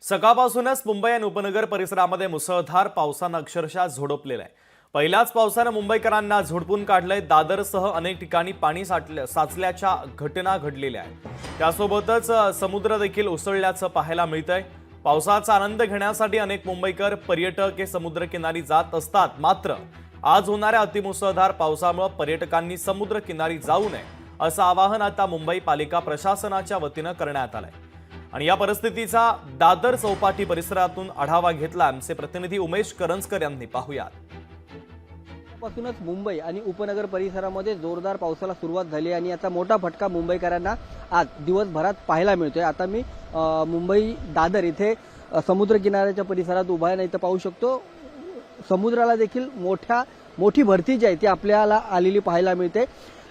सकाळपासूनच मुंबई आणि उपनगर परिसरामध्ये मुसळधार पावसानं अक्षरशः झोडपलेलं आहे। पहिल्याच पावसानं मुंबईकरांना झोडपून काढलंय। दादरसह अनेक ठिकाणी पाणी साचल्याच्या घटना घडलेल्या आहेत। त्यासोबतच समुद्र देखील उसळल्याचं पाहायला मिळतंय। पावसाचा आनंद घेण्यासाठी अनेक मुंबईकर पर्यटक हे समुद्रकिनारी जात असतात। मात्र आज होणाऱ्या अतिमुसळधार पावसामुळे पर्यटकांनी समुद्रकिनारी जाऊ नये असं आवाहन आता मुंबई पालिका प्रशासनाच्या वतीनं करण्यात आलंय। आणि या परिस्थितीचा दादर चौपाटी परिसरातून आढावा घेतला आमचे प्रतिनिधी उमेश करंजकर यांनी। पाहूयात। पासूनच मुंबई आणि उपनगर परिसरामध्ये जोरदार पावसाला सुरुवात झाली आणि याचा मोठा फटका मुंबईकरांना आज दिवसभरात पाहायला मिळतोय। आता मी मुंबई दादर इथे समुद्र किनाऱ्याच्या परिसरात उभा आहे आणि इथे पाहू शकतो समुद्राला देखील मोठी भरती जी आहे ती आपल्याला आलेली पाहायला मिळते।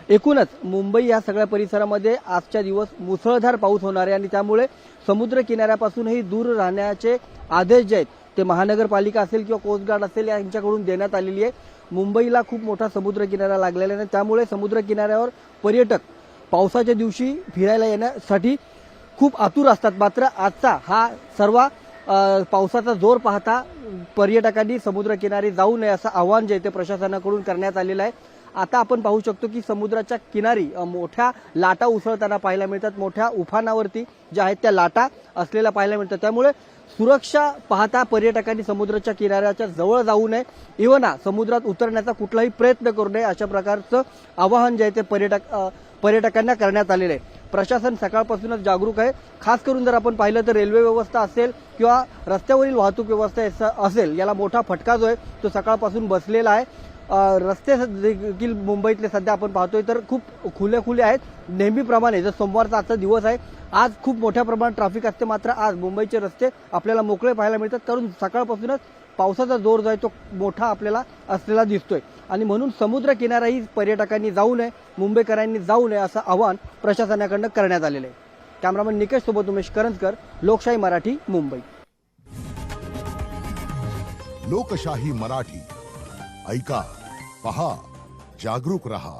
एकूणच मुंबई या सगळ्या परिसरामध्ये आजच्या दिवस मुसळधार पाऊस होणार आहे आणि त्यामुळे समुद्र किनाऱ्यापासूनही दूर राहण्याचे आदेश जे आहेत ते महानगरपालिका असेल किंवा कोस्ट गार्ड असेल यांच्याकडून देण्यात आलेली आहे। मुंबईला खूप मोठा समुद्र किनारा लागलेला आहे, त्यामुळे समुद्र किनाऱ्यावर पर्यटक पावसाच्या दिवशी फिरायला येण्यासाठी खूप आतुर असतात। मात्र आजचा हा सर्व पावसाचा जोर पाहता पर्यटकांनी समुद्र किनारी जाऊ नये असं आवाहन जे आहे ते प्रशासनाकडून करण्यात आलेलं आहे। आता आपण पाहू शकतो की समुद्राच्या किनारी मोठ्या लाटा उसळताना पाहायला मिळतात। मोठ्या उफाणावरती ज्या आहेत त्या लाटा असलेल्या पाहायला मिळतात। त्यामुळे सुरक्षा पाहता पर्यटकांनी समुद्राच्या किनाऱ्याच्या जवळ जाऊ नये, इव्हन समुद्रात उतरण्याचा कुठलाही प्रयत्न करू नये अशा प्रकारचं आवाहन जे आहे ते पर्यटकांना करण्यात आलेलं आहे। प्रशासन सकाळपासूनच जागरूक आहे। खास करून जर आपण पाहिलं तर रेल्वे व्यवस्था असेल किंवा रस्त्यावरील वाहतूक व्यवस्था असेल याला मोठा फटका जो आहे तो सकाळपासून बसलेला आहे। रस्ते देखील मुंबईतले सध्या आपण पाहतोय तर खूप खुले आहेत। नेहमीप्रमाणे जर सोमवारचा आजचा दिवस आहे, आज खूप मोठ्या प्रमाणात ट्रॅफिक असते, मात्र आज मुंबईचे रस्ते आपल्याला मोकळे पाहायला मिळतात कारण सकाळपासूनच पावसाचा जोर जो आहे तो मोठा आपल्याला असलेला दिसतोय आणि म्हणून समुद्र किनाराही पर्यटकांनी जाऊ नये, मुंबईकरांनी जाऊ नये असं आवाहन प्रशासनाकडून करण्यात आलेलं आहे। कॅमेरामन निकेश सोबत उमेश करंजकर, लोकशाही मराठी, मुंबई। लोकशाही मराठी ऐका, पहा, जागरूक रहा।